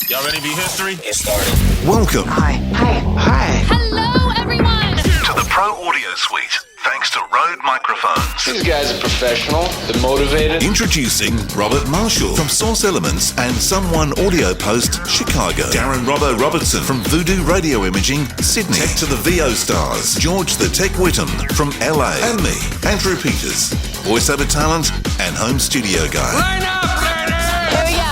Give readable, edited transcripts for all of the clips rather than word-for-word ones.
Y'all ready to be history? Get started. Welcome. Hi. Hello, everyone. To the Pro Audio Suite, thanks to Rode Microphones. These guys are professional. They're motivated. Introducing Robert Marshall from Source Elements and Someone Audio Post, Chicago. Darren Robbo Robertson from Voodoo Radio Imaging, Sydney. Tech to the VO Stars, George the Tech Whittam from LA. And me, Andrew Peters, voiceover talent and home studio guy. Line up, ladies! Here we go.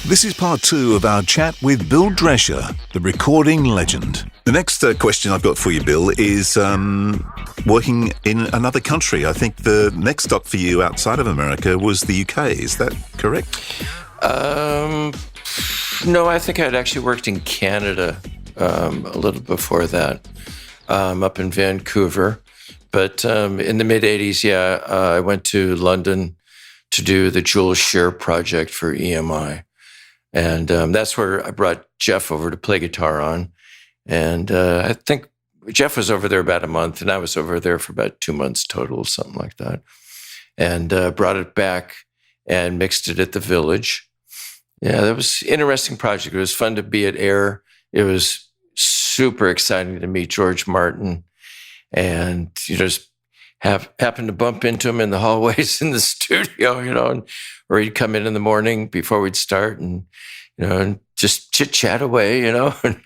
This is part 2 of our chat with Bill Drescher, the recording legend. The next question I've got for you, Bill, is working in another country. I think the next stop for you outside of America was the UK. Is that correct? No, I think I'd actually worked in Canada a little before that, up in Vancouver. But in the mid-'80s, I went to London to do the Jules Shear project for EMI. And that's where I brought Jeff over to play guitar on. And I think Jeff was over there about a month, and I was over there for about 2 months total, something like that. And brought it back and mixed it at the Village. Yeah, that was an interesting project. It was fun to be at Air. It was super exciting to meet George Martin. And, just happened to bump into him in the hallways in the studio, or he'd come in the morning before we'd start and, and just chit-chat away, and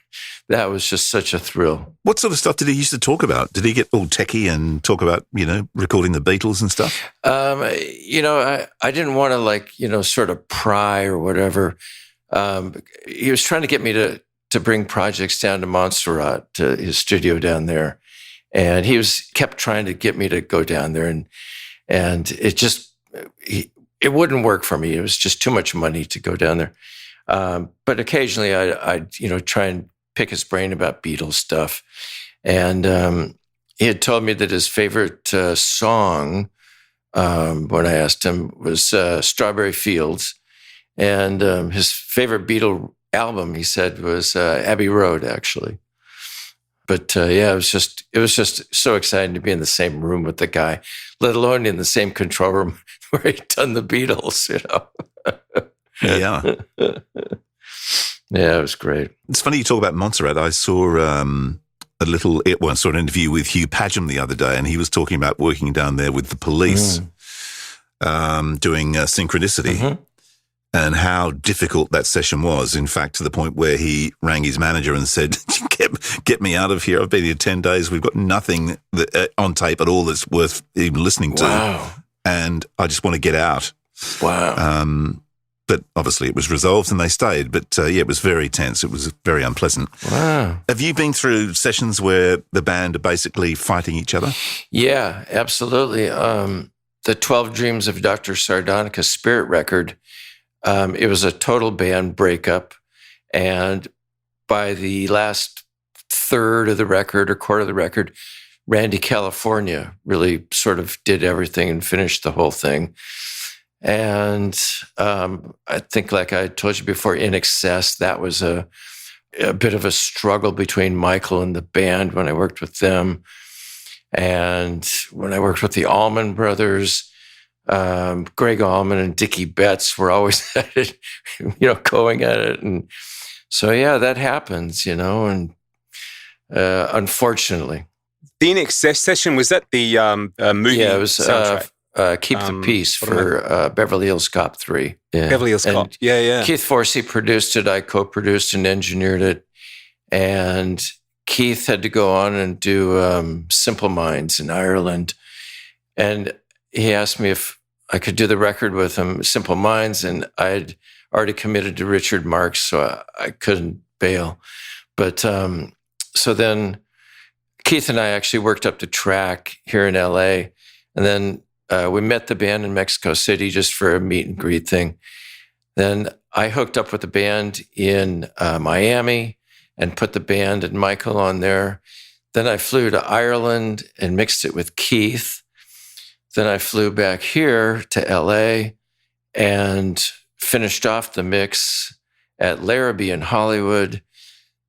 that was just such a thrill. What sort of stuff did he used to talk about? Did he get all techie and talk about, recording the Beatles and stuff? I didn't want to sort of pry or whatever. He was trying to get me to bring projects down to Montserrat, to his studio down there. And he kept trying to get me to go down there, and it just it wouldn't work for me. It was just too much money to go down there. But occasionally, I'd try and pick his brain about Beatles stuff. And he had told me that his favorite song, when I asked him, was "Strawberry Fields," and his favorite Beatle album, he said, was Abbey Road, actually. But it was just so exciting to be in the same room with the guy, let alone in the same control room where he'd done the Beatles, Yeah. Yeah, it was great. It's funny you talk about Montserrat. I saw I saw an interview with Hugh Padgham the other day, and he was talking about working down there with the Police, doing Synchronicity. Mm-hmm. And how difficult that session was, in fact, to the point where he rang his manager and said, get me out of here. I've been here 10 days. We've got nothing on tape at all that's worth even listening to. Wow. And I just want to get out. Wow. But obviously it was resolved and they stayed. But it was very tense. It was very unpleasant. Wow. Have you been through sessions where the band are basically fighting each other? Yeah, absolutely. The 12 Dreams of Dr. Sardonica's Spirit record, it was a total band breakup. And by the last third of the record or quarter of the record, Randy California really sort of did everything and finished the whole thing. And I think, like I told you before, In Excess, that was a bit of a struggle between Michael and the band when I worked with them. And when I worked with the Allman Brothers, Greg Allman and Dickie Betts were always at it, going at it. And so, that happens, and unfortunately. The In Excess session, was that the movie? Yeah, it was soundtrack? Keep the Peace for Beverly Hills Cop 3. Yeah. Beverly Hills Cop, yeah. Keith Forsey produced it. I co-produced and engineered it. And Keith had to go on and do Simple Minds in Ireland. And he asked me if I could do the record with him, Simple Minds, and I'd already committed to Richard Marx, so I couldn't bail. But so then Keith and I actually worked up the track here in LA, and then we met the band in Mexico City just for a meet and greet thing. Then I hooked up with the band in Miami and put the band and Michael on there. Then I flew to Ireland and mixed it with Keith. Then I flew back here to LA and finished off the mix at Larrabee in Hollywood.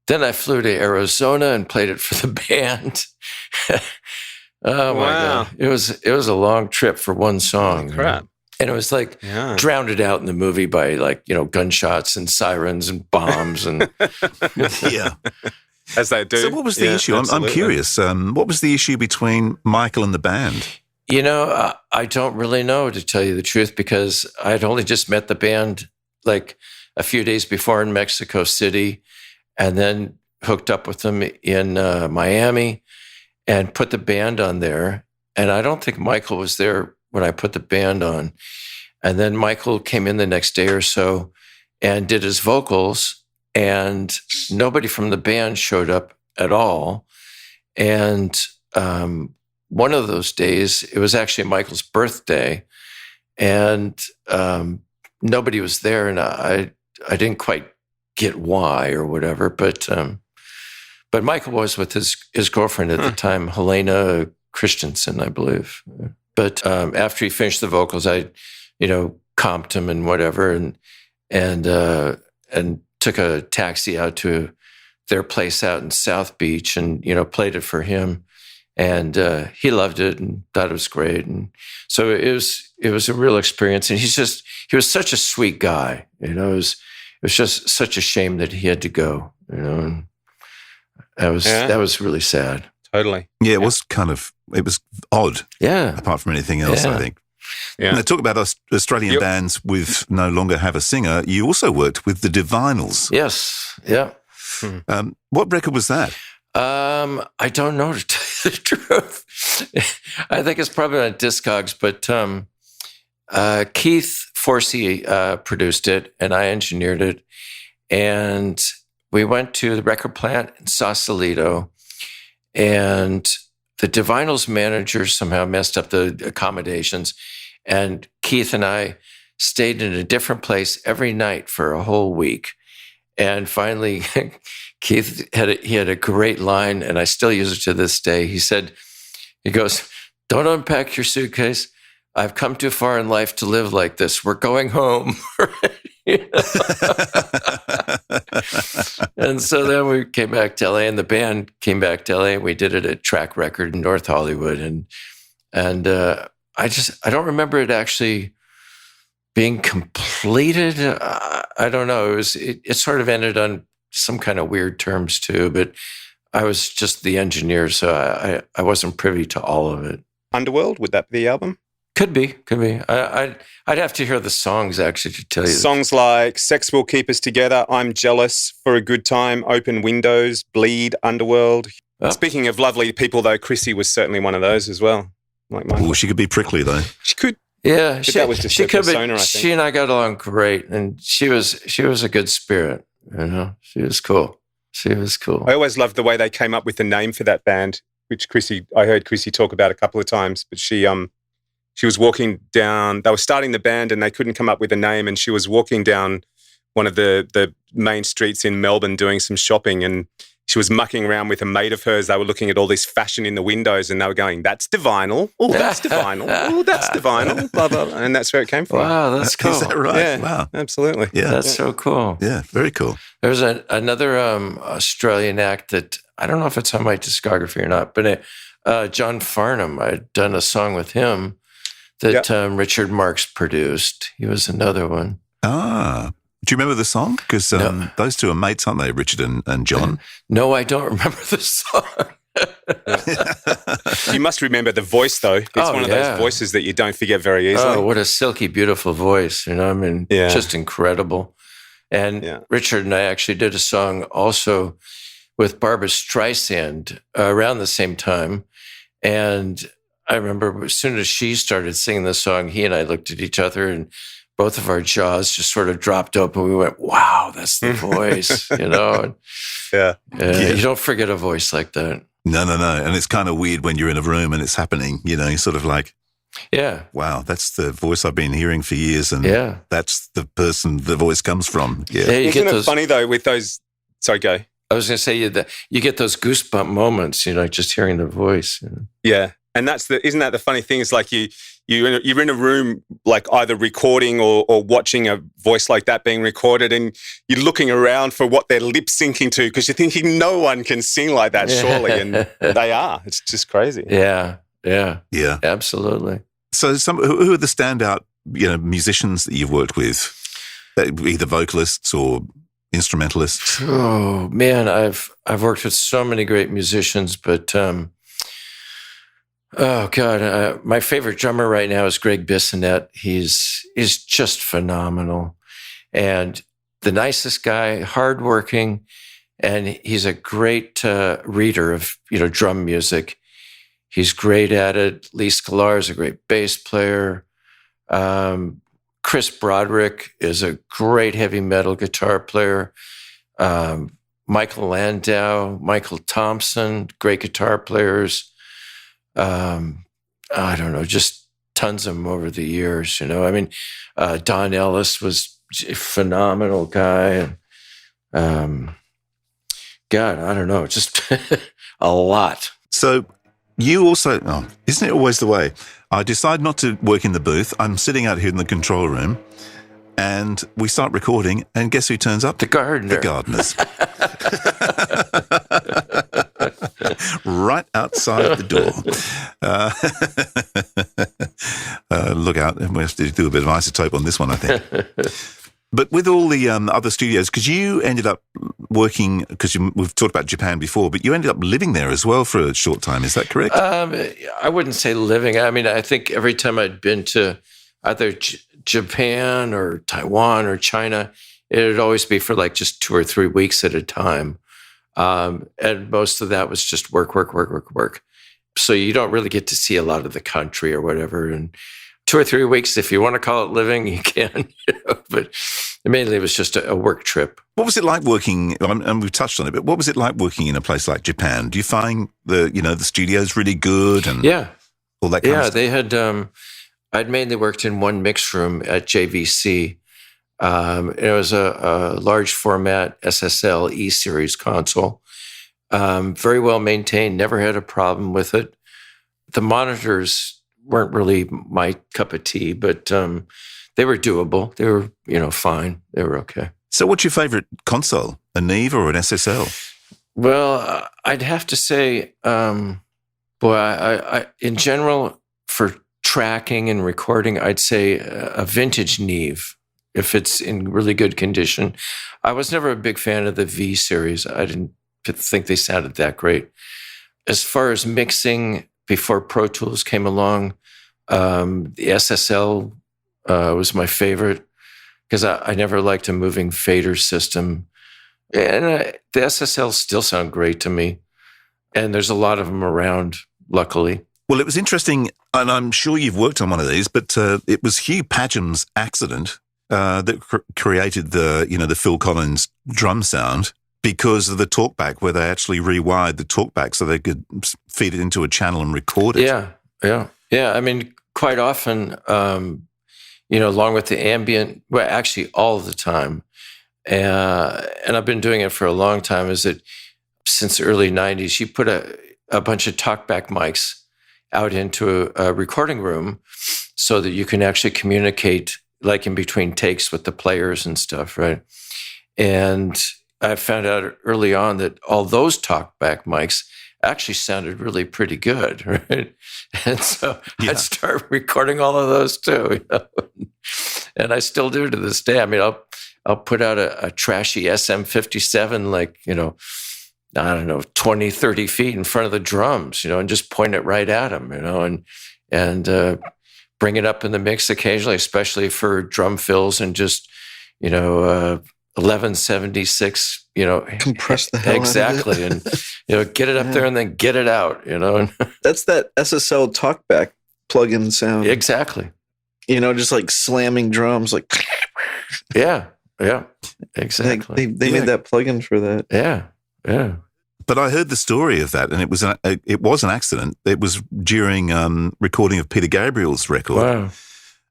Then I flew to Arizona and played it for the band. Oh, my God. It was a long trip for one song. Crap. And it was like drowned it out in the movie by like, gunshots and sirens and bombs and Yeah. As they do. So what was the issue? I'm curious. What was the issue between Michael and the band? I don't really know, to tell you the truth, because I'd only just met the band like a few days before in Mexico City, and then hooked up with them in Miami and put the band on there. And I don't think Michael was there when I put the band on. And then Michael came in the next day or so and did his vocals, and nobody from the band showed up at all. And one of those days, it was actually Michael's birthday, and nobody was there, and I didn't quite get why or whatever, but Michael was with his girlfriend at the time, Helena Christensen, I believe. But after he finished the vocals, I, comped him and whatever, and took a taxi out to their place out in South Beach, and played it for him, and he loved it and thought it was great, and so it was a real experience. And he was such a sweet guy, It was just such a shame that he had to go, And that was really sad. Totally. Yeah, it was odd. Yeah. Apart from anything else, I think. Yeah. Now, talk about Australian bands with no longer have a singer. You also worked with the Divinals. Yes. Yeah. What record was that? I don't know, to tell you the truth. I think it's probably on Discogs, but Keith Forsey produced it, and I engineered it. And we went to the record plant in Sausalito, and the Divinals manager somehow messed up the accommodations, and Keith and I stayed in a different place every night for a whole week. And finally, Keith had a great line, and I still use it to this day. He goes, "Don't unpack your suitcase. I've come too far in life to live like this. We're going home." And so then we came back to LA, and the band came back to LA, and we did it at Track Record in North Hollywood. And I don't remember it actually being completed. I don't know. It sort of ended on some kind of weird terms too, but I was just the engineer, so I wasn't privy to all of it. Underworld, would that be the album? Could be. I'd have to hear the songs actually to tell you. Songs like "Sex Will Keep Us Together," "I'm Jealous," "For a Good Time," "Open Windows," "Bleed," "Underworld." Oh. Speaking of lovely people, though, Chrissy was certainly one of those as well. Like Michael. Oh, she could be prickly though. She could. Yeah, that was just her persona, I think. She and I got along great, and she was a good spirit. She was cool. I always loved the way they came up with the name for that band, which I heard Chrissy talk about a couple of times. But she was walking down. They were starting the band, and they couldn't come up with a name. And she was walking down one of the main streets in Melbourne doing some shopping, and she was mucking around with a mate of hers. They were looking at all this fashion in the windows, and they were going, "That's Divinal. Oh, that's Divinal. Oh, that's Divinal." Blah, blah, blah. And that's where it came from. Wow, that's cool. Is that right? Yeah, wow. Absolutely. Yeah. That's so cool. Yeah, very cool. There's another Australian act that I don't know if it's on my discography or not, but John Farnham, I'd done a song with him that Richard Marx produced. He was another one. Ah. Do you remember the song? Because those two are mates, aren't they, Richard and John? No, I don't remember the song. You must remember the voice, though. It's one of those voices that you don't forget very easily. Oh, what a silky, beautiful voice. Just incredible. And Richard and I actually did a song also with Barbra Streisand around the same time. And I remember as soon as she started singing the song, he and I looked at each other, and both of our jaws just sort of dropped open. We went, "Wow, that's the voice," Yeah. You don't forget a voice like that. No. And it's kind of weird when you're in a room and it's happening, you're sort of like, wow, that's the voice I've been hearing for years. And that's the person the voice comes from. Yeah. Isn't it funny, though, with those... Sorry, go. I was going to say, you get those goosebump moments, just hearing the voice. Yeah. And isn't that the funny thing? It's like you're in a room, like either recording or watching a voice like that being recorded, and you're looking around for what they're lip syncing to, because you're thinking no one can sing like that, surely, and they are. It's just crazy. Yeah, absolutely. So, who are the standout musicians that you've worked with, either vocalists or instrumentalists? Oh man, I've worked with so many great musicians, but oh God, my favorite drummer right now is Greg Bissonette. He's just phenomenal, and the nicest guy, hardworking, and he's a great reader of drum music. He's great at it. Lee Sklar is a great bass player. Chris Broderick is a great heavy metal guitar player. Michael Landau, Michael Thompson, great guitar players. I don't know, just tons of them over the years. I mean, Don Ellis was a phenomenal guy. God, I don't know, just a lot. So you also, isn't it always the way? I decide not to work in the booth. I'm sitting out here in the control room, and we start recording, and guess who turns up? The gardener. The gardeners. Right outside the door. Look out, and we have to do a bit of isotope on this one, I think. But with all the other studios, because you ended up working, because we've talked about Japan before, but you ended up living there as well for a short time. Is that correct? I wouldn't say living. I mean, I think every time I'd been to either Japan or Taiwan or China, it would always be for like just 2 or 3 weeks at a time. And most of that was just work. So you don't really get to see a lot of the country or whatever. And 2 or 3 weeks, if you want to call it living, you can. But mainly it was just a work trip. What was it like working? And we've touched on it, but what was it like working in a place like Japan? Do you find the studios really good and all that kind of stuff? They had. I'd mainly worked in one mix room at JVC. It was a large format SSL E-Series console. Very well maintained, never had a problem with it. The monitors weren't really my cup of tea, but they were doable. They were, fine. They were okay. So what's your favorite console, a Neve or an SSL? Well, I'd have to say, I in general, for tracking and recording, I'd say a vintage Neve, if it's in really good condition. I was never a big fan of the V series. I didn't think they sounded that great. As far as mixing, before Pro Tools came along, the SSL was my favorite because I never liked a moving fader system. And the SSLs still sound great to me. And there's a lot of them around, luckily. Well, it was interesting, and I'm sure you've worked on one of these, but it was Hugh Padgham's accident that created the Phil Collins drum sound because of the talkback, where they actually rewired the talkback so they could feed it into a channel and record it. Yeah. I mean, quite often, along with the ambient, well, actually all the time, and I've been doing it for a long time, is that since the early 90s, you put a bunch of talkback mics out into a recording room so that you can actually communicate like in between takes with the players and stuff, right? And I found out early on that all those talkback mics actually sounded really pretty good, right? And so I'd start recording all of those too, and I still do to this day. I mean, I'll put out a trashy SM57, like, I don't know, 20, 30 feet in front of the drums, and just point it right at them, and bring it up in the mix occasionally, especially for drum fills and just, 1176, compress the hell exactly, out of it. And get it up there and then get it out, That's that SSL talkback plug-in sound. Exactly. Just like slamming drums, like yeah, exactly. They made that plug-in for that. Yeah. But I heard the story of that, and it was an accident. It was during recording of Peter Gabriel's record. Wow.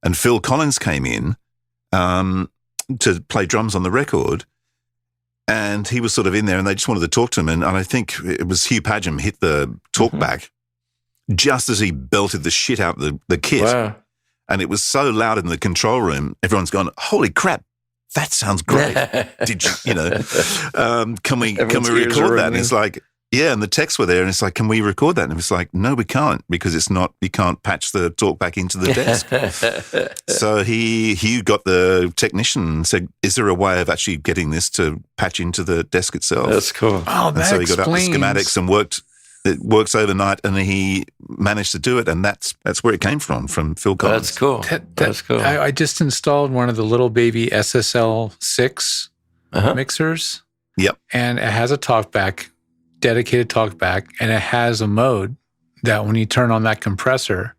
And Phil Collins came in to play drums on the record, and he was sort of in there, and they just wanted to talk to him. And I think it was Hugh Padgham hit the talkback just as he belted the shit out the kit. Wow. And it was so loud in the control room, everyone's gone, holy crap, that sounds great. Did you, can we record that? And it's like, Yeah, and the texts were there, and it's like, can we record that? And it's like, no, we can't, because it's not. You can't patch the talk back into the desk. So Hugh got the technician and said, "Is there a way of actually getting this to patch into the desk itself?" That's cool. Oh, that And so he got explains. out the schematics and worked. It works overnight, and he managed to do it, and that's where it came from Phil Collins. That's cool. That's cool. I just installed one of the little baby SSL 6 mixers. Yep. And it has a talkback, dedicated talkback, and it has a mode that when you turn on that compressor,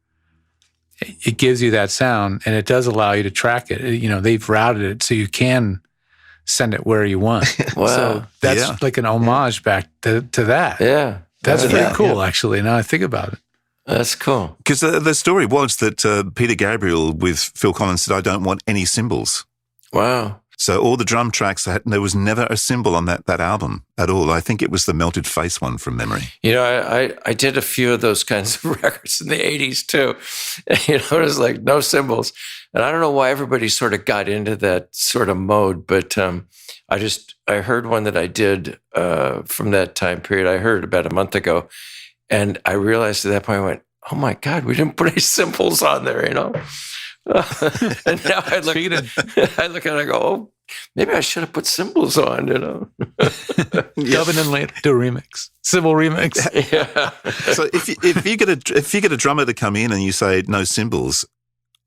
it gives you that sound, and it does allow you to track it. You know, they've routed it so you can send it where you want. Wow. So that's like an homage back to that. Yeah. That's Yeah. pretty cool, actually, now I think about it. That's cool. Because the story was that Peter Gabriel with Phil Collins said, "I don't want any cymbals." Wow. So all the drum tracks, there was never a cymbal on that album at all. I think it was the Melted Face one from memory. You know, I did a few of those kinds of records in the 80s too. You know, it was like no cymbals. And I don't know why everybody sort of got into that sort of mode, but I heard one that I did from that time period. I heard about a month ago. And I realized at that point, I went, oh my God, we didn't put any cymbals on there, you know? And now I look at it, I go, oh, maybe I should have put cymbals on, you know? Dubbing and later do a remix, cymbal remix. Yeah. So if you get a drummer to come in and you say no cymbals,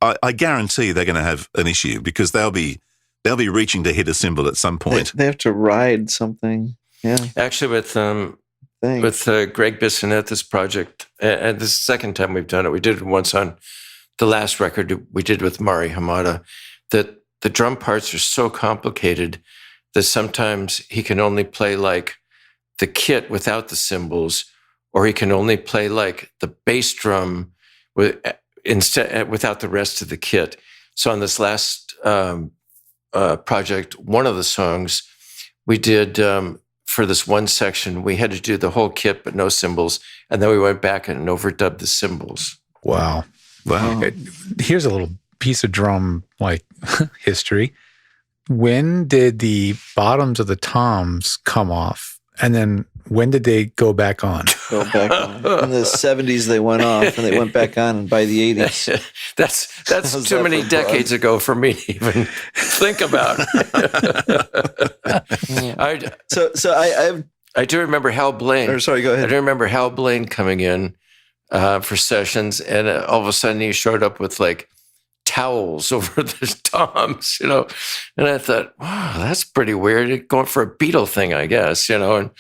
I guarantee they're going to have an issue, because they'll be reaching to hit a cymbal at some point. They have to ride something. Yeah. Actually, with Greg Bissonette, this project, and this is the second time we've done it. We did it once on the last record we did with Mari Hamada, that the drum parts are so complicated that sometimes he can only play like the kit without the cymbals, or he can only play like the bass drum without the rest of the kit. So on this last project, one of the songs we did for this one section, we had to do the whole kit but no cymbals, and then we went back and overdubbed the cymbals. Wow. Wow. Here's a little piece of drum like history. When did the bottoms of the toms come off? And then when did they go back on? Go back on. In the 70s, they went off, and they went back on, and by the 80s. That's How's too that many for decades ago for me to even think about. I do remember Hal Blaine. Or sorry, go I ahead. do remember Hal Blaine coming in for sessions, and all of a sudden he showed up with like towels over the toms, you know. And I thought, wow, that's pretty weird. Going for a Beatle thing, I guess, you know.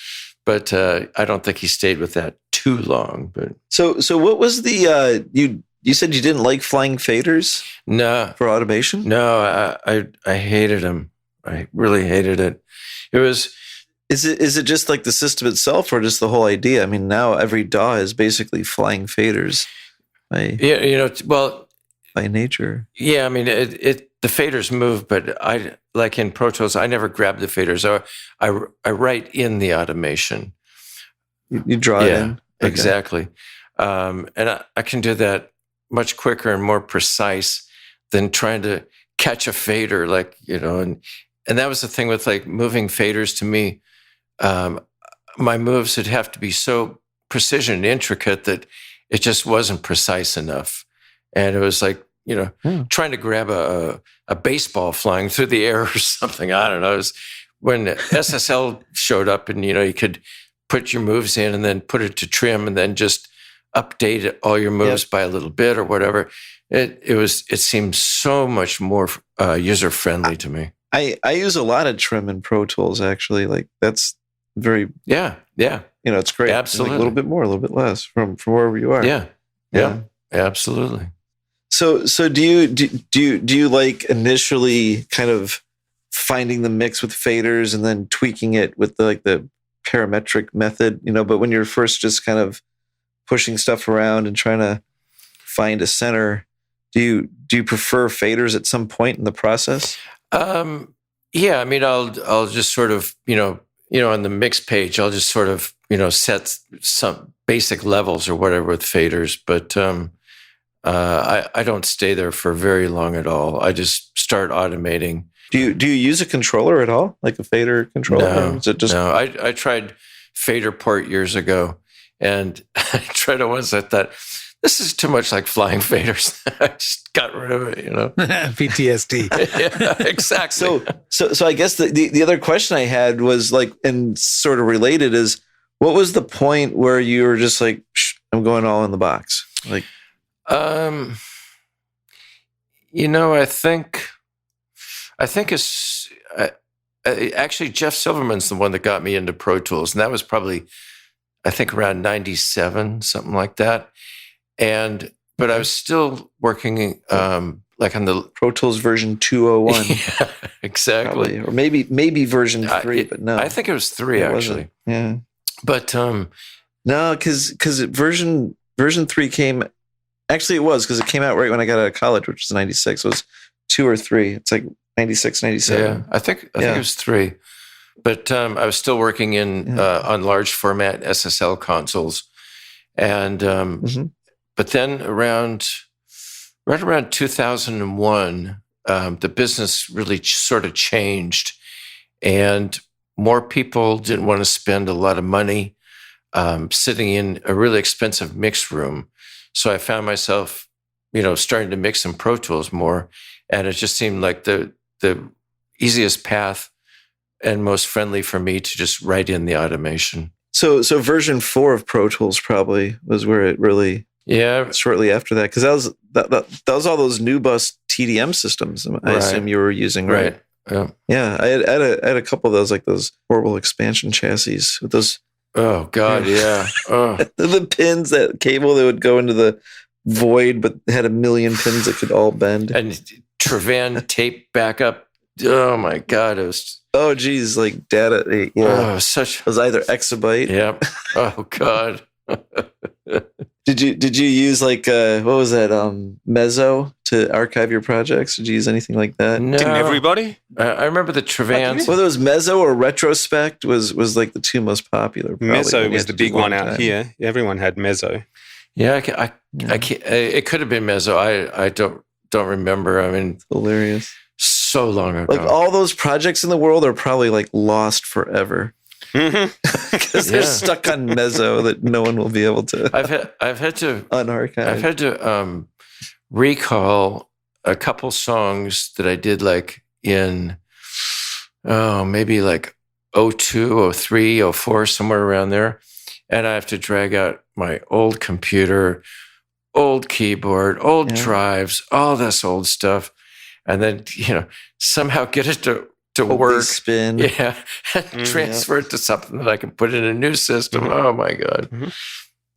But I don't think he stayed with that too long. But So what was the you said you didn't like flying faders no, for automation? no, I hated him. I really hated it. It was. Is it just like the system itself, or just the whole idea? I mean, now every DAW is basically flying faders by nature. Yeah, I mean, the faders move, but I, like in Pro Tools, I never grab the faders. I write in the automation. You draw it in. Okay. Exactly. And I can do that much quicker and more precise than trying to catch a fader, like, you know, and that was the thing with like moving faders to me. My moves would have to be so precision and intricate that it just wasn't precise enough. And it was like, you know, trying to grab a baseball flying through the air or something. I don't know. It was when SSL showed up, and, you know, you could put your moves in and then put it to trim and then just update all your moves by a little bit or whatever. It seemed so much more user friendly to me. I use a lot of trim in Pro Tools, actually. Like, that's very, yeah. you know, it's great. Absolutely. Like a little bit more, a little bit less from wherever you are. Yeah, absolutely. So do you like initially kind of finding the mix with faders and then tweaking it with the parametric method, you know, but when you're first just kind of pushing stuff around and trying to find a center, do you prefer faders at some point in the process? Yeah, I mean, I'll just sort of, you know, on the mix page, I'll just sort of, you know, set some basic levels or whatever with faders, but I don't stay there for very long at all. I just start automating. Do you use a controller at all, like a fader controller? No, Or is it just no. I tried fader port years ago, and I tried it once. I thought, this is too much like flying faders. I just got rid of it, PTSD. Yeah, exactly. So I guess the other question I had was like, and sort of related is, what was the point where you were just like, I'm going all in the box? Like, I think it's actually Jeff Silverman's the one that got me into Pro Tools, and that was probably, I think, around 97, something like that. But I was still working like on the Pro Tools version 201. Yeah, exactly. Probably. Or maybe version 3, but no. I think it was 3 actually. Yeah. But no, because version 3 came. Actually, it was because it came out right when I got out of college, which was 96. It was 2 or 3. It's like 96, 97. Yeah, I think it was 3. But I was still working on large format SSL consoles, and but then right around 2001, the business really sort of changed, and more people didn't want to spend a lot of money sitting in a really expensive mix room. So I found myself, starting to mix in Pro Tools more, and it just seemed like the easiest path and most friendly for me to just write in the automation. So version 4 of Pro Tools probably was where it really. Yeah. Shortly after that, because that was all those new bus TDM systems. I assume you were using, right? Yeah. I had a couple of those, like those horrible expansion chassis with those. Oh God, yeah. Oh. The pins, that cable that would go into the void, but had a million pins that could all bend. And Trevan tape backup. Oh my God, it was. Oh geez, like data. Yeah, it was either exabyte. Yep. Oh God. Did you use like what was that Mezzo to archive your projects? Did you use anything like that? No. Didn't everybody? I remember the Trevans. Whether it was Mezzo or Retrospect was like the two most popular. Mezzo was the big one out here. Everyone had Mezzo. Yeah, I can't, it could have been Mezzo. I don't remember. I mean, it's hilarious. So long ago. Like all those projects in the world are probably like lost forever. Because they're stuck on Mezzo that no one will be able to. I've had to unarchive. I've had to recall a couple songs that I did like in maybe like 02, 03, 04, somewhere around there, and I have to drag out my old computer, old keyboard, old drives, all this old stuff, and then somehow get it to work, spin, and transfer it to something that I can put in a new system. Oh my God,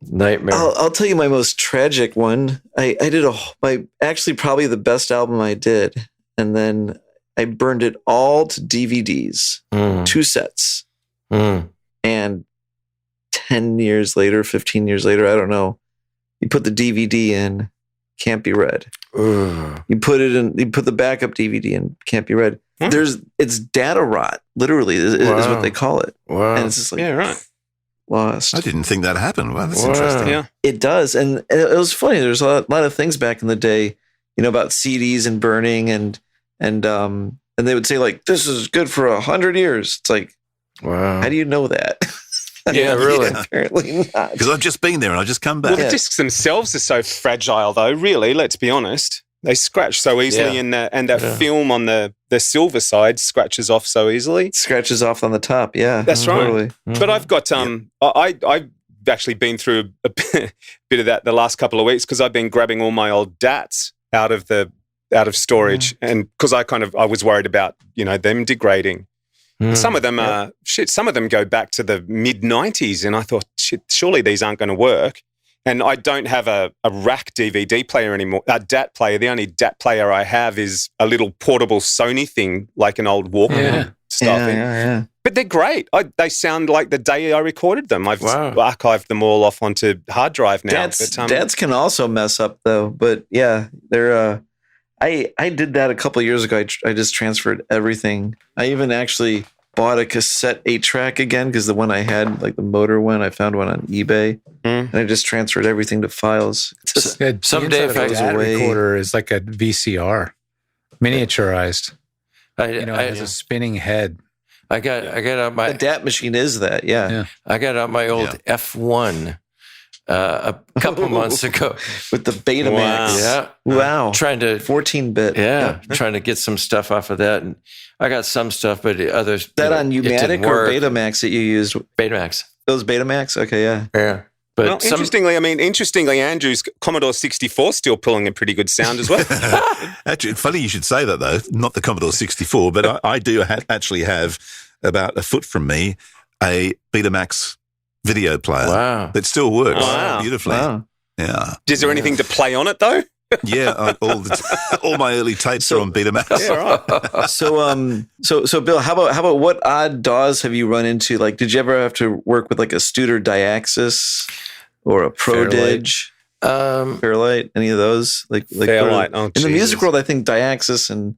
nightmare! I'll tell you my most tragic one. I did actually probably the best album I did, and then I burned it all to DVDs, 2 sets, and 10 years later, 15 years later, I don't know. You put the DVD in, can't be read. You put the backup DVD in, can't be read. It's data rot, literally, is what they call it. Wow. And it's just like, lost. I didn't think that happened. Wow, that's interesting. Yeah. It does. And it was funny. There's a lot of things back in the day, about CDs and burning and they would say like, this is good for 100 years. It's like, wow. How do you know that? Yeah, really. Apparently not. Because I've just been there and I've just come back. Well, the discs themselves are so fragile, though. Really, let's be honest. They scratch so easily, and that film on the silver side scratches off so easily. Scratches off on the top. Yeah, that's right. Totally. But I've got I've actually been through a bit of that the last couple of weeks because I've been grabbing all my old DATs out of storage, and because I was worried about them degrading. Some of them some of them go back to the mid-90s, and I thought, surely these aren't going to work. And I don't have a rack DVD player anymore, a DAT player. The only DAT player I have is a little portable Sony thing, like an old Walkman style thing. Yeah. But they're great. They sound like the day I recorded them. I've archived them all off onto hard drive now. DATs can also mess up, though. But yeah, they're... I did that a couple of years ago. I just transferred everything. I even actually bought a cassette 8-track again because the one I had, like the motor one, I found one on eBay, and I just transferred everything to files. Someday, if I that recorder is like a VCR, miniaturized. It has a spinning head. I got out my The DAT machine is that, yeah. I got out my old F1 a couple months ago with the Betamax. Yeah, wow, trying to 14-bit. Trying to get some stuff off of that, and I got some stuff, but others. That on Umatic or Betamax that you used? Betamax. Those Betamax. Okay, yeah. But interestingly, Andrew's Commodore 64 still pulling a pretty good sound as well. Actually, funny you should say that, though. Not the Commodore 64, but I do actually have about a foot from me a Betamax video player that still works beautifully. Wow. Yeah. Is there anything to play on it, though? Yeah, all my early tapes are on Betamax. Yeah, right. So Bill, how about what odd DAWs have you run into? Like, did you ever have to work with like a Studer Diaxis or a ProDig, Fairlight, any of those? Like Fairlight. In the music world, I think Diaxis and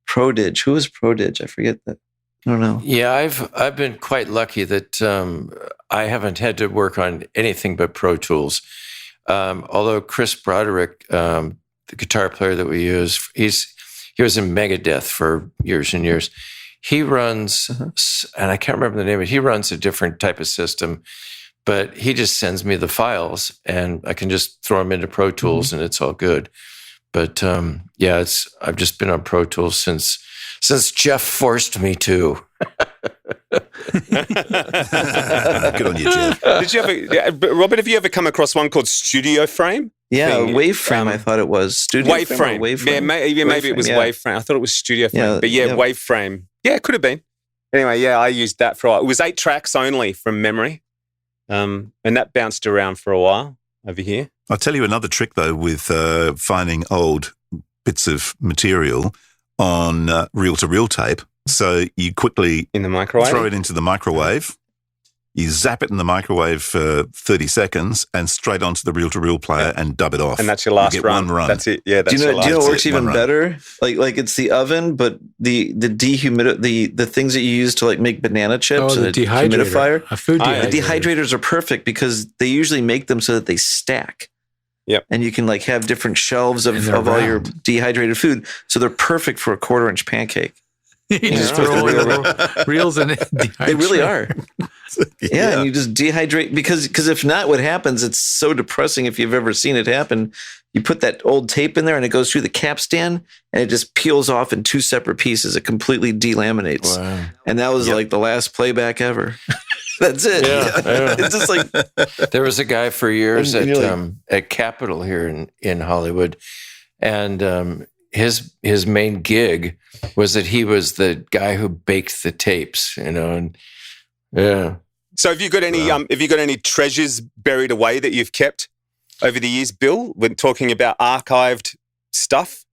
ProDig. Who was ProDig? I forget that. I don't know. Yeah, I've been quite lucky that I haven't had to work on anything but Pro Tools. Although Chris Broderick, the guitar player that we use, he was in Megadeth for years and years. He runs, and I can't remember the name of it, he runs a different type of system, but he just sends me the files and I can just throw them into Pro Tools and it's all good. But I've just been on Pro Tools since Jeff forced me to. Good on you, Jeff. Did you ever, Robert? Have you ever come across one called Studio Frame? Yeah, Waveframe. I thought it was Studio Waveframe. Waveframe. Yeah, maybe it was Waveframe. I thought it was Studio Frame, but Waveframe. Yeah, it could have been. Anyway, I used that for a while. It was 8 tracks only from memory, and that bounced around for a while over here. I'll tell you another trick though with finding old bits of material on reel-to-reel tape. So you quickly in the microwave, throw it into the microwave, you zap it in the microwave for 30 seconds and straight onto the reel-to-reel player and dub it off. And that's your last run. One run. That's it. Yeah, that's do you know what works even run. better? Like it's the oven, but the the things that you use to like make banana chips and the a dehydrator. humidifier. A food dehydrator. The dehydrators are perfect because they usually make them so that they stack. Yep. And you can like have different shelves of all your dehydrated food. So they're perfect for a 1/4-inch pancake. You just put all the reels in it. They really are. Yeah, and you just dehydrate because if not, what happens? It's so depressing. If you've ever seen it happen, you put that old tape in there and it goes through the capstan and it just peels off in 2 separate pieces. It completely delaminates. Wow. And that was like the last playback ever. That's it. Yeah. It's just like there was a guy for years at Capitol here in Hollywood, and his main gig was that he was the guy who baked the tapes, and yeah. So have you got any treasures buried away that you've kept over the years, Bill, when talking about archived stuff?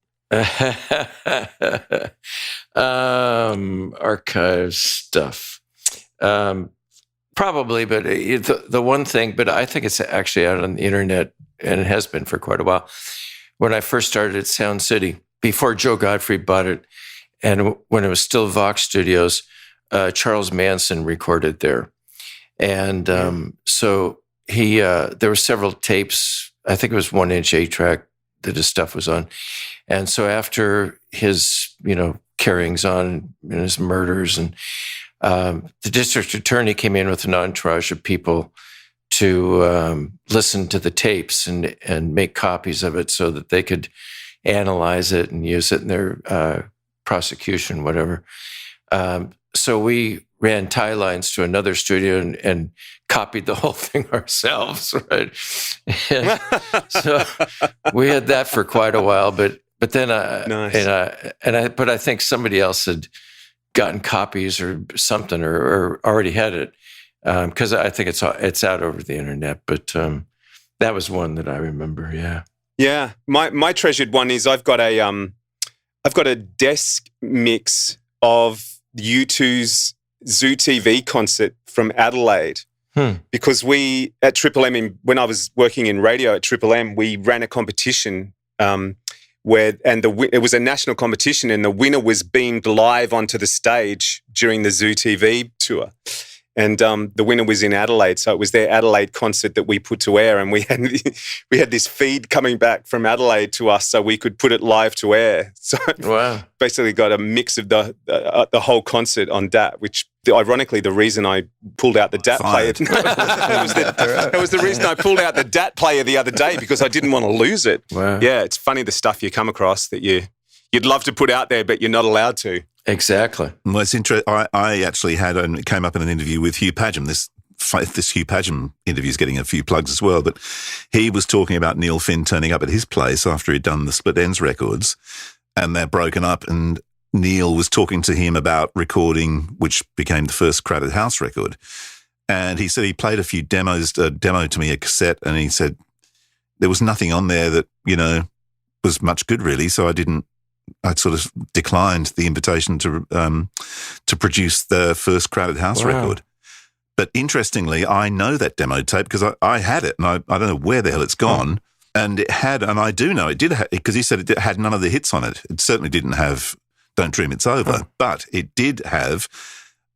Archive stuff. Probably, but the one thing, but I think it's actually out on the internet, and it has been for quite a while. When I first started at Sound City, before Joe Godfrey bought it, and when it was still Vox Studios, Charles Manson recorded there. And so there were several tapes, I think it was 1-inch 8-track that his stuff was on. And so after his, carryings on and his murders, and the district attorney came in with an entourage of people to listen to the tapes and make copies of it so that they could analyze it and use it in their prosecution, whatever. So we ran tie lines to another studio and copied the whole thing ourselves, right? And so we had that for quite a while, but then but I think somebody else had gotten copies or something, or already had it, because I think it's out over the internet. But that was one that I remember. Yeah. My treasured one is I've got a desk mix of U2's Zoo TV concert from Adelaide. Because we at Triple M, when I was working in radio at Triple M, we ran a competition it was a national competition, and the winner was beamed live onto the stage during the Zoo TV tour. And the winner was in Adelaide, so it was their Adelaide concert that we put to air, and we had this feed coming back from Adelaide to us, so we could put it live to air. So Wow. basically got a mix of the whole concert on DAT, which ironically the reason I pulled out the DAT player. That was the reason I pulled out the DAT player the other day, because I didn't want to lose it. Wow. Yeah, it's funny the stuff you come across that you'd love to put out there, but you're not allowed to. Exactly. Well, it's interesting. I actually had, and it came up in an interview with Hugh Padgham. This Hugh Padgham interview is getting a few plugs as well, but he was talking about Neil Finn turning up at his place after he'd done the Split Ends records, and they're broken up, and Neil was talking to him about recording, which became the first Crowded House record. And he said he played a few demos, a demo to me, a cassette, and he said there was nothing on there that, was much good really, so I sort of declined the invitation to produce the first Crowded House record. But interestingly, I know that demo tape because I had it, and I don't know where the hell it's gone. And it had, and I do know it did, because he said it had none of the hits on it. It certainly didn't have Don't Dream It's Over, but it did have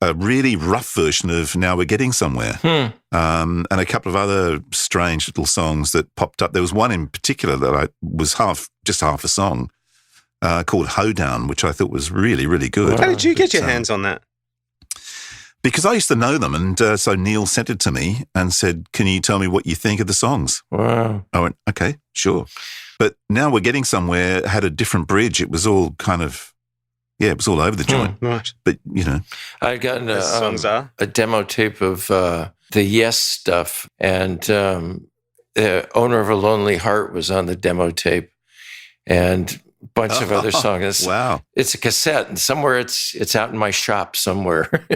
a really rough version of Now We're Getting Somewhere, and a couple of other strange little songs that popped up. There was one in particular that was just half a song, called Hoedown, which I thought was really, really good. How did you get your hands on that? Because I used to know them, and so Neil sent it to me and said, "Can you tell me what you think of the songs?" Wow. I went, "Okay, sure." But Now We're Getting Somewhere had a different bridge. It was all kind of, it was all over the joint. Right. But, I'd gotten songs are. a demo tape of the Yes stuff, and the Owner of a Lonely Heart was on the demo tape, and a bunch of other songs. Wow. It's a cassette, and somewhere it's out in my shop somewhere.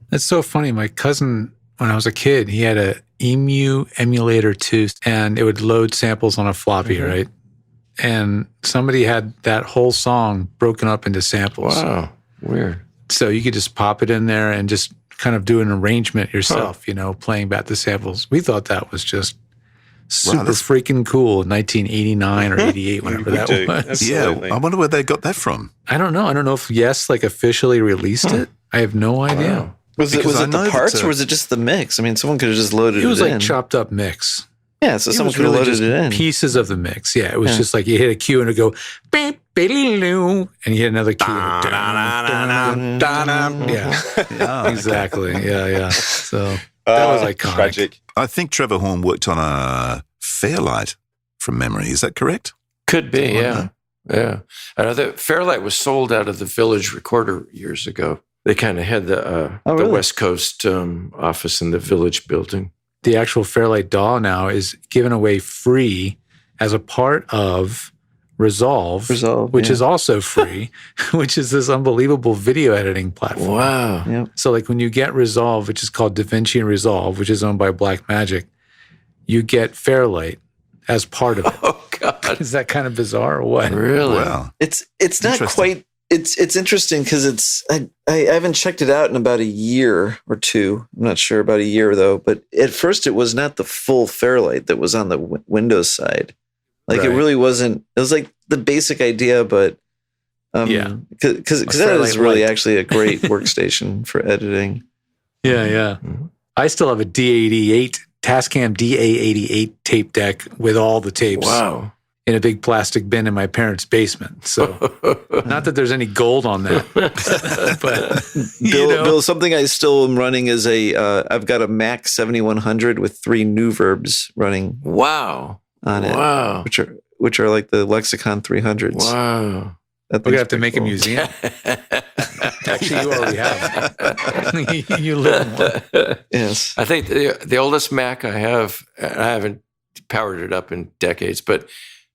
That's so funny. My cousin, when I was a kid, he had a EMU emulator too, and it would load samples on a floppy, right? And somebody had that whole song broken up into samples. Wow, weird. So you could just pop it in there and just kind of do an arrangement yourself, playing back the samples. We thought that was just super freaking cool in 1989 or 88, whenever that was. Absolutely. Yeah, I wonder where they got that from. I don't know. I don't know if Yes officially released it. I have no idea. Wow. Was it Because I know the parts that, or was it just the mix? I mean, someone could have just loaded it in. It was like chopped up mix. Yeah, so It someone was could have really loaded just it in. pieces of the mix. Yeah, it was just like you hit a cue and it'd go, beep, beep-a-doo, and you hit another cue. Yeah, exactly. Yeah. So that was iconic. Tragic. I think Trevor Horn worked on a Fairlight from memory. Is that correct? Could be, yeah. I know that Fairlight was sold out of the Village Recorder years ago. They kind of had the really? West Coast office in the Village building. The actual Fairlight DAW now is given away free as a part of Resolve, which is also free, which is this unbelievable video editing platform. Wow. Yep. So like when you get Resolve, which is called DaVinci and Resolve, which is owned by Blackmagic, you get Fairlight as part of it. Oh, God. Is that kind of bizarre or what? Really? Wow. It's not Interesting. quite. It's interesting because I haven't checked it out in about a year or two. I'm not sure about a year though. But at first, it was not the full Fairlight that was on the Windows side. Like it really wasn't. It was like the basic idea, but because that is really actually a great workstation for editing. Yeah. I still have a D88 Tascam DA88 tape deck with all the tapes. Wow. In a big plastic bin in my parents' basement. So, not that there's any gold on that, but Bill, something I still am running is I've got a Mac 7100 with 3 new verbs running Wow. on it, Wow. which are like the Lexicon 300s. Wow. we're gonna have to make a museum. Actually, you already have. You live in one. Yes. I think the oldest Mac I have, I haven't powered it up in decades, but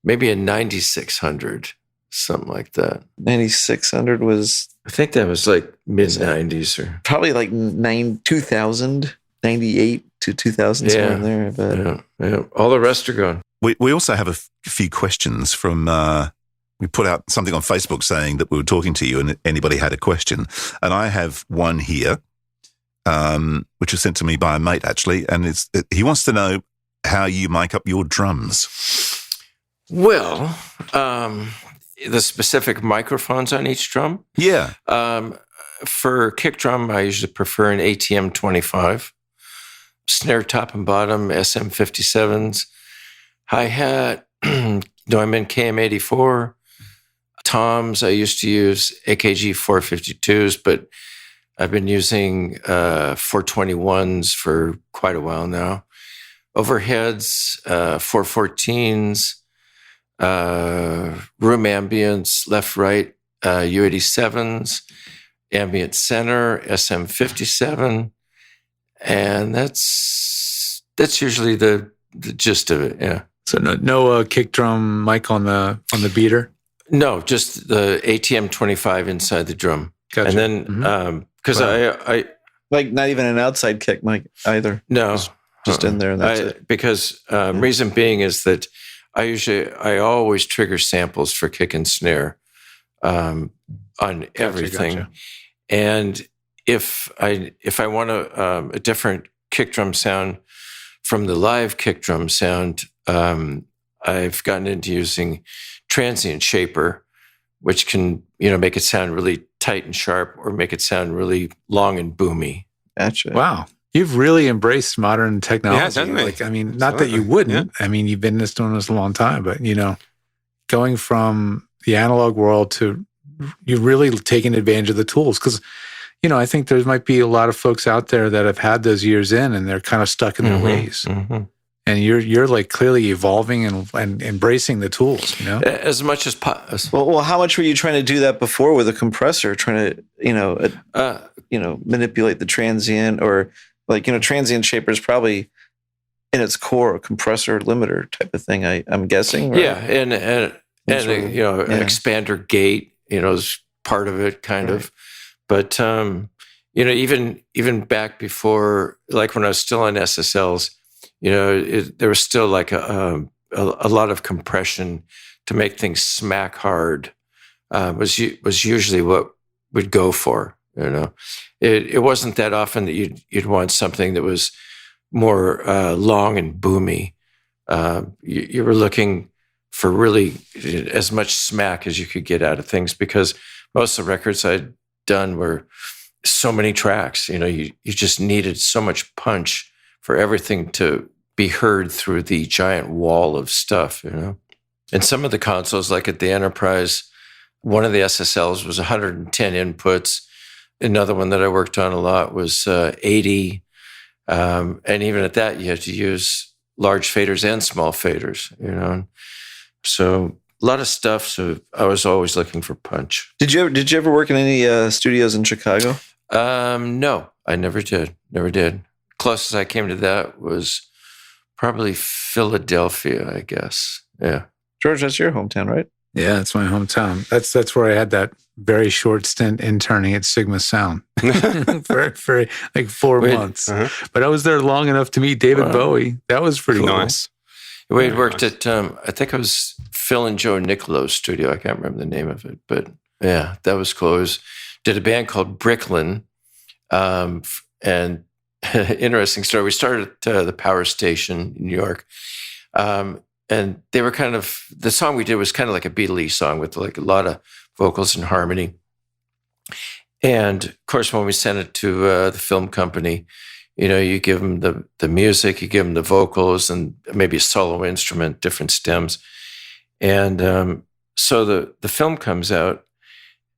maybe a 9600, something like that. 9600 was I think that was like mid-90s or probably like 2000, 98 to 2000, somewhere in there. But yeah. All the rest are gone. We also have a few questions from, we put out something on Facebook saying that we were talking to you and anybody had a question. And I have one here, which was sent to me by a mate actually. And he wants to know how you mic up your drums. Well, the specific microphones on each drum. Yeah. for kick drum, I usually prefer an ATM 25. Snare top and bottom, SM57s. Hi-hat, I'm in KM84. Toms, I used to use AKG 452s, but I've been using 421s for quite a while now. Overheads, 414s, room ambience, left, right, U87s, ambient center, SM57, and that's usually the gist of it. Yeah. So no kick drum mic on the beater. No, just the ATM 25 inside the drum. Gotcha. And then because I Like not even an outside kick mic either. no Just in there and that's it. Because reason being is that I always trigger samples for kick and snare on everything. Gotcha. And if I want a different kick drum sound from the live kick drum sound, I've gotten into using transient shaper, which can make it sound really tight and sharp, or make it sound really long and boomy. Gotcha. Wow. You've really embraced modern technology. Yeah, definitely. Like, I mean, not that you wouldn't. Yeah. I mean, you've been doing this a long time, but going from the analog world to you're really taking advantage of the tools. Because, I think there might be a lot of folks out there that have had those years in and they're kind of stuck in their ways. Mm-hmm. And you're like clearly evolving and embracing the tools, As much as Well, how much were you trying to do that before with a compressor? Trying to, manipulate the transient, or transient shaper is probably in its core a compressor limiter type of thing. I'm guessing. Right? Yeah, and an expander gate, is part of it, kind of. But even back before, like when I was still on SSLs. There was still like a lot of compression to make things smack hard. Was usually what we'd go for. It wasn't that often that you'd want something that was more long and boomy. You were looking for really as much smack as you could get out of things, because most of the records I'd done were so many tracks. You just needed so much punch for everything to be heard through the giant wall of stuff, And some of the consoles, like at the Enterprise, one of the SSLs was 110 inputs. Another one that I worked on a lot was 80. And even at that, you had to use large faders and small faders, So a lot of stuff. So I was always looking for punch. Did you ever work in any studios in Chicago? No, I never did. Never did. Closest I came to that was probably Philadelphia, I guess. Yeah. George, that's your hometown, right? Yeah, that's my hometown. That's where I had that very short stint interning at Sigma Sound for like 4 months. But I was there long enough to meet David Bowie. That was pretty nice. We had worked at, I think it was Phil and Joe Nicolo's studio. I can't remember the name of it, but yeah, that was cool. Did a band called Bricklin, and interesting story. We started at the Power Station in New York, and they were the song we did was kind of like a Beatles song with like a lot of vocals and harmony. And of course, when we sent it to the film company, you give them the music, you give them the vocals, and maybe a solo instrument, different stems. And so the film comes out,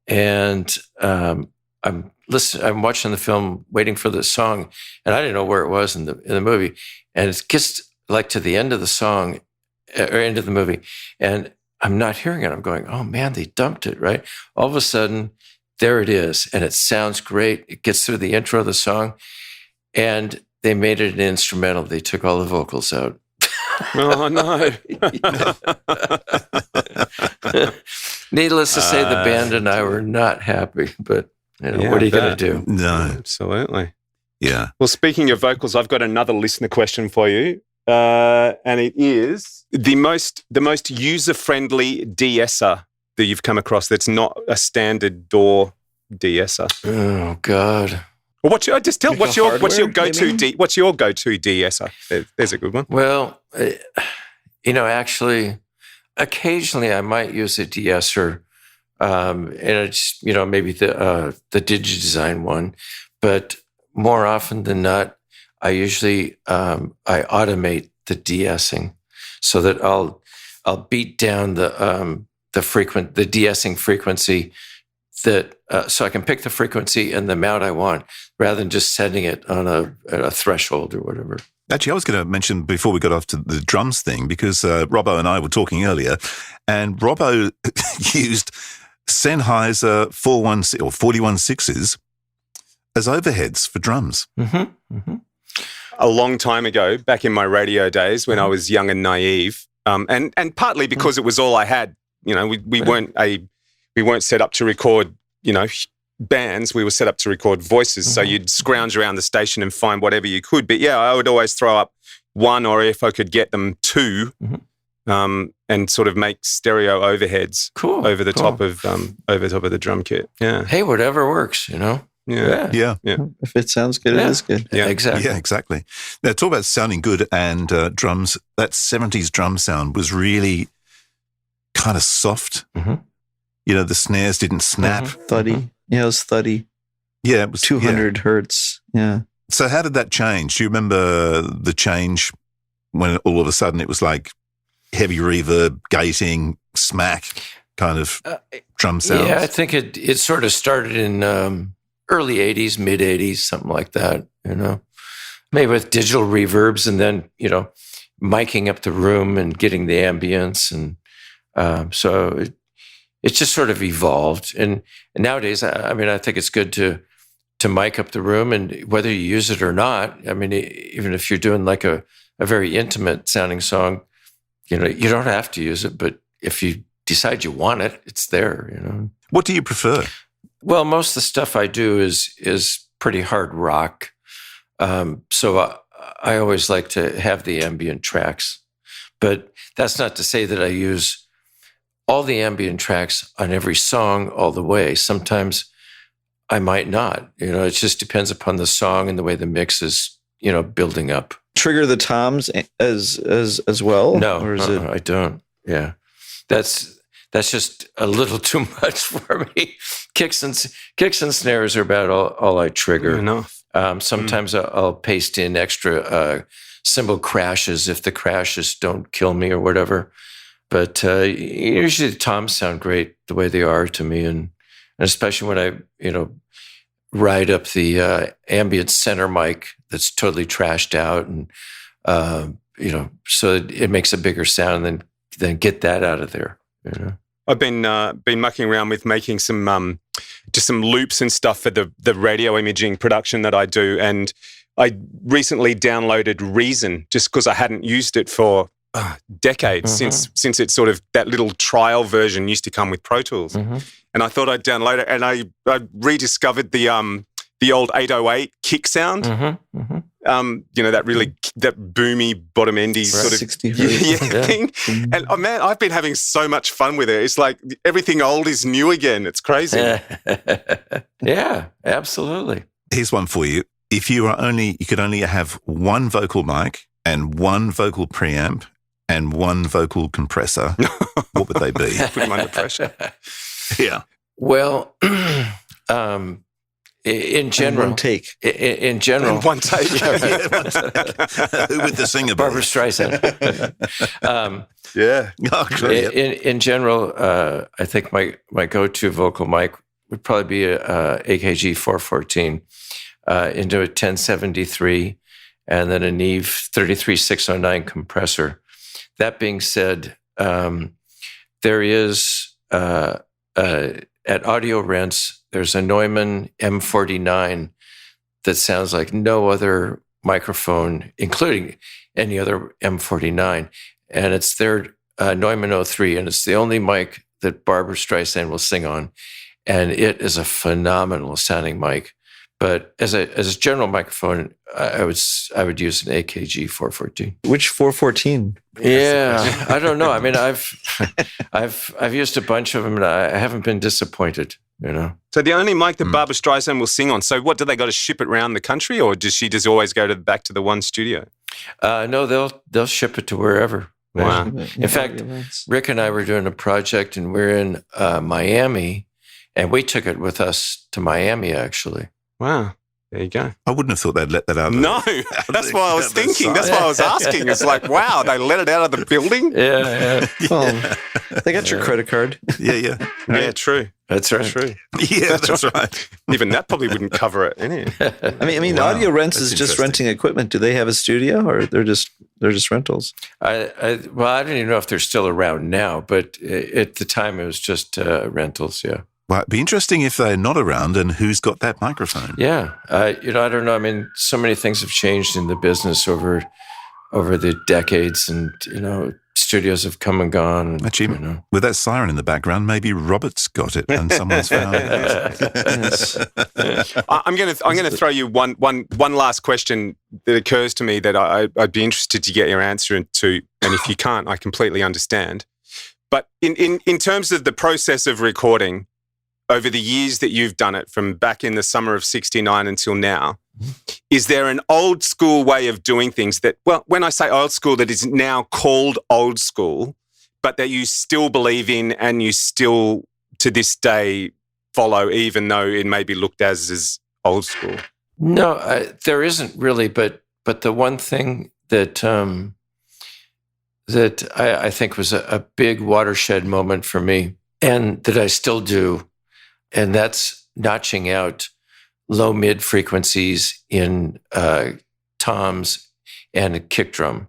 and I'm watching the film, waiting for the song, and I didn't know where it was in the movie. And it gets like to the end of the song, or end of the movie, and I'm not hearing it. I'm going, oh man, they dumped it, right? All of a sudden, there it is, and it sounds great. It gets through the intro of the song, and they made it an instrumental. They took all the vocals out. Oh no! Needless to say, the band and I were not happy, but what are you going to do? No. Absolutely. Yeah. Well, speaking of vocals, I've got another listener question for you, and it is the most user-friendly de-esser that you've come across that's not a standard DAW de-esser. Oh God! Well, what's your go-to maybe? what's your go-to de-esser? There's a good one. Well, actually, occasionally I might use a de-esser and it's maybe the DigiDesign one, but more often than not, I usually I automate the de-essing so that I'll beat down the de-essing frequency that so I can pick the frequency and the amount I want rather than just setting it on a threshold or whatever. Actually, I was going to mention before we got off to the drums thing, because Robbo and I were talking earlier, and Robbo used Sennheiser 416 or 416s as overheads for drums. Mm-hmm. Mm-hmm. A long time ago, back in my radio days when I was young and naive, and partly because it was all I had. We weren't set up to record, bands. We were set up to record voices. Mm-hmm. So you'd scrounge around the station and find whatever you could. But yeah, I would always throw up one, or if I could get them two, and sort of make stereo overheads over the top of the drum kit. Yeah. Hey, whatever works, Yeah. If it sounds good, it is good. Yeah, exactly. Yeah, exactly. Now, talk about sounding good and drums. That 70s drum sound was really kind of soft. Mm-hmm. The snares didn't snap. Thuddy. Yeah, it was thuddy. Yeah, it was 200 hertz. Yeah. So how did that change? Do you remember the change when all of a sudden it was like heavy reverb, gating, smack kind of drum sounds? Yeah, I think it sort of started in early 80s, mid 80s, something like that, maybe with digital reverbs and then, miking up the room and getting the ambience. And so it just sort of evolved. And nowadays, I think it's good to mic up the room, and whether you use it or not, even if you're doing like a very intimate sounding song, you don't have to use it, but if you decide you want it, it's there, What do you prefer? Well, most of the stuff I do is pretty hard rock. So I always like to have the ambient tracks, but that's not to say that I use all the ambient tracks on every song all the way. Sometimes I might not. It just depends upon the song and the way the mix is, building up. Trigger the toms as well? No, or is it? I don't. Yeah, that's just a little too much for me. Kicks and snares are about all I trigger. Enough. Sometimes I'll paste in extra cymbal crashes if the crashes don't kill me or whatever. But usually the toms sound great the way they are to me, and especially when I ride up the ambient center mic that's totally trashed out, and so it makes a bigger sound, and then get that out of there. I've been mucking around with making some just some loops and stuff for the radio imaging production that I do, and I recently downloaded Reason just because I hadn't used it for decades since it's sort of that little trial version used to come with Pro Tools, and I thought I'd download it, and I rediscovered the old 808 kick sound, that really that boomy bottom endy sort of 60 thing. And man, I've been having so much fun with it. It's like everything old is new again. It's crazy. Yeah, absolutely. Here's one for you. If you could only have one vocal mic and one vocal preamp and one vocal compressor, what would they be? Put them under pressure. Yeah. Well, in general, one take. In general, one take. Who with the singer? Barbara Streisand. Yeah. Oh, great. In general, I think my go-to vocal mic would probably be a AKG 414 into a 1073, and then a Neve 33609 compressor. That being said, there is at Audio Rents, there's a Neumann M49 that sounds like no other microphone, including any other M49. And it's their Neumann 03, and it's the only mic that Barbara Streisand will sing on. And it is a phenomenal sounding mic. But as a general microphone, I would use an AKG 414. Which 414? Yeah, I don't know. I mean, I've used a bunch of them, and I haven't been disappointed. So the only mic that Barbara Streisand will sing on. So what, do they got to ship it around the country, or does she just always go back to the one studio? No, they'll ship it to wherever. Wow. In fact, Rick and I were doing a project, and we're in Miami, and we took it with us to Miami, actually. Wow. There you go. I wouldn't have thought they'd let that out. No, that's what I was thinking. That's what I was asking. It's like, wow, they let it out of the building? Yeah. Well, they got your credit card. Yeah. Yeah, true. That's right. True. Yeah, that's right. Even that probably wouldn't cover it, innit? I mean, Wow, Audio Rents is that's just interesting. renting equipment. Do they have a studio, or they're just rentals? I don't even know if they're still around now, but at the time it was just rentals. Yeah. Well, it'd be interesting if they're not around and who's got that microphone. Yeah. I don't know. I mean, so many things have changed in the business over the decades, and, studios have come and gone. And, Actually, with that siren in the background, maybe Robert's got it and someone's found it. I'm going to throw you one last question that occurs to me that I'd be interested to get your answer to, and if you can't, I completely understand. But in terms of the process of recording, over the years that you've done it, from back in the summer of '69 until now, is there an old school way of doing things that, well, when I say old school, that is now called old school, but that you still believe in and you still, to this day, follow, even though it may be looked as old school? No, there isn't really. But the one thing that I think was a big watershed moment for me, and that I still do, and that's notching out low mid frequencies in toms and a kick drum.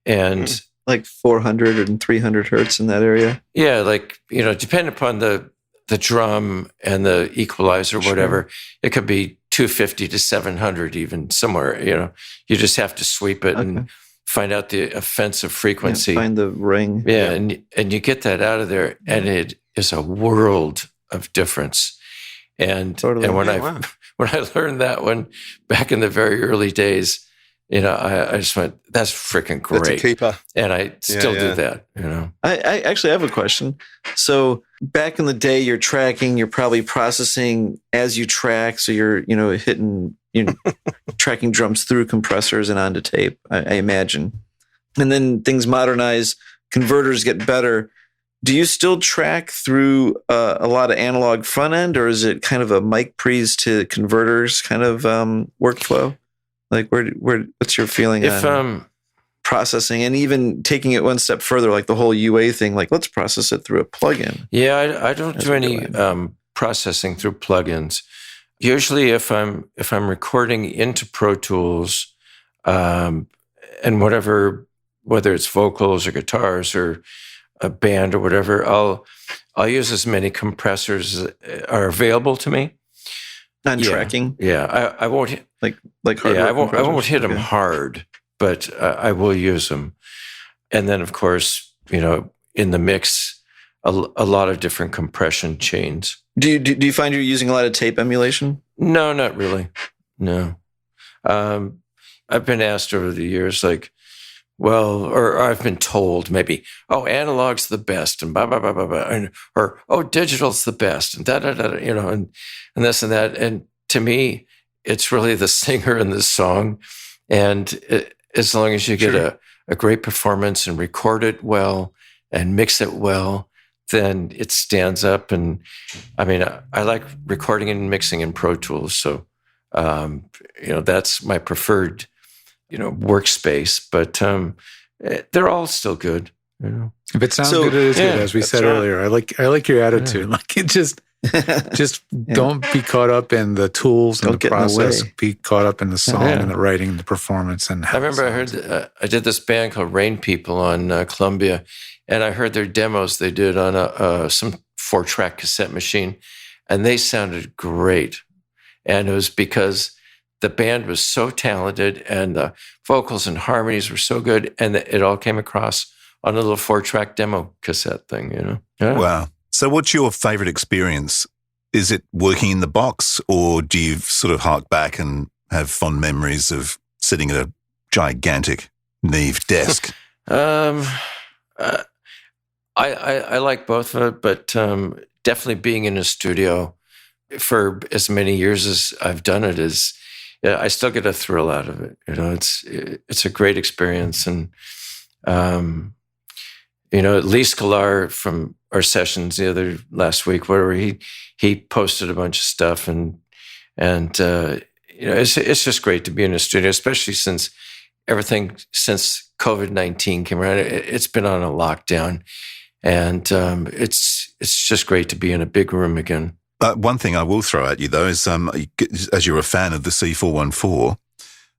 And like 400 and 300 hertz in that area. yeah, like, depending upon the drum and the equalizer, whatever, it could be 250 to 700 even somewhere, you just have to sweep it and find out the offensive frequency. Yeah, find the ring. Yeah. And you get that out of there, and it is a world of difference. And Totally. when I learned that one back in the very early days, I just went, that's freaking great. That's a keeper. And I still do that, I actually have a question. So back in the day, you're tracking, you're probably processing as you track. So you're, hitting, tracking drums through compressors and onto tape, I imagine. And then things modernize, converters get better. Do you still track through a lot of analog front end, or is it kind of a mic pre's to converters kind of workflow? Like what's your feeling on processing, and even taking it one step further, like the whole UA thing, like let's process it through a plugin? Yeah, I don't do any processing through plugins. Usually if I'm recording into Pro Tools, and whether it's vocals or guitars or a band or whatever, I'll use as many compressors as are available to me. Non-tracking? Yeah, I won't like hardware. Yeah, I won't hit them hard, but I will use them. And then, of course, in the mix, a lot of different compression chains. Do you find you're using a lot of tape emulation? No, not really. No. I've been asked over the years, like, well, or I've been told maybe, analog's the best, and blah, blah, blah, blah, blah, or digital's the best, and and this and that. And to me, it's really the singer and the song. And as long as you get a great performance and record it well and mix it well, then it stands up. And I mean, I like recording and mixing in Pro Tools. So, that's my preferred workspace, but they're all still good. If it sounds good, it is good. As we said earlier, I like your attitude. Like it just don't be caught up in the tools and the process. Be caught up in the song and the writing, and the performance. And I remember I heard I did this band called Rain People on Columbia, and I heard their demos they did on some 4-track cassette machine, and they sounded great. And it was because the band was so talented, and the vocals and harmonies were so good, and it all came across on a little 4-track demo cassette thing, Yeah. Wow. So what's your favorite experience? Is it working in the box, or do you sort of hark back and have fond memories of sitting at a gigantic Neve desk? I like both of it, but definitely being in a studio for as many years as I've done it I still get a thrill out of it. It's a great experience, and Lee Scalar from our sessions last week, where he posted a bunch of stuff, and it's just great to be in a studio, especially since COVID-19 came around. It's been on a lockdown, and it's just great to be in a big room again. One thing I will throw at you, though, is as you're a fan of the C414,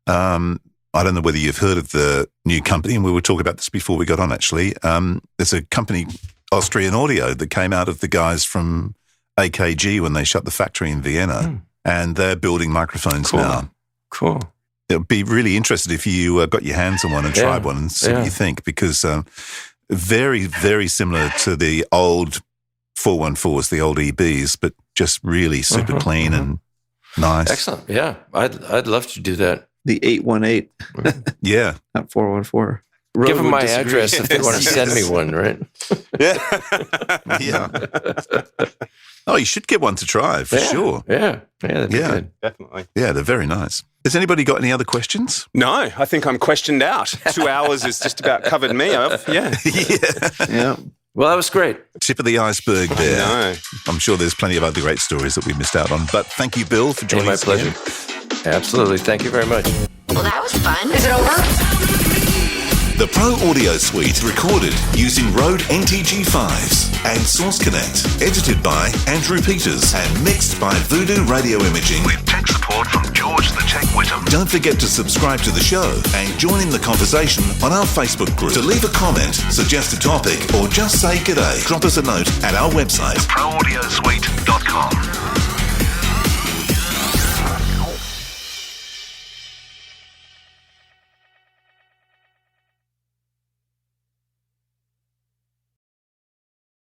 I don't know whether you've heard of the new company, and we were talking about this before we got on, actually. There's a company, Austrian Audio, that came out of the guys from AKG when they shut the factory in Vienna, and they're building microphones now. Cool. It would be really interested if you got your hands on one and tried one and see what you think, because very, very similar to the old 414s, the old EBs, but just really super clean and nice. Excellent. Yeah, I'd love to do that. The 818. Yeah. Not 414. Give them my address if they want to send me one, right? Yeah. Oh, you should get one to try, for sure. Yeah, that'd be good. Definitely. Yeah, they're very nice. Has anybody got any other questions? No, I think I'm questioned out. 2 hours has just about covered me off. Yeah. Yeah. Well, that was great. Tip of the iceberg there. I know. I'm sure there's plenty of other great stories that we missed out on. But thank you, Bill, for joining us. My pleasure. Absolutely. Thank you very much. Well, that was fun. Is it over? The Pro Audio Suite recorded using Rode NTG5s and Source Connect. Edited by Andrew Peters and mixed by Voodoo Radio Imaging with tech support from George the Tech Whittam. Don't forget to subscribe to the show and join in the conversation on our Facebook group. To leave a comment, suggest a topic, or just say g'day, drop us a note at our website, theproaudiosuite.com.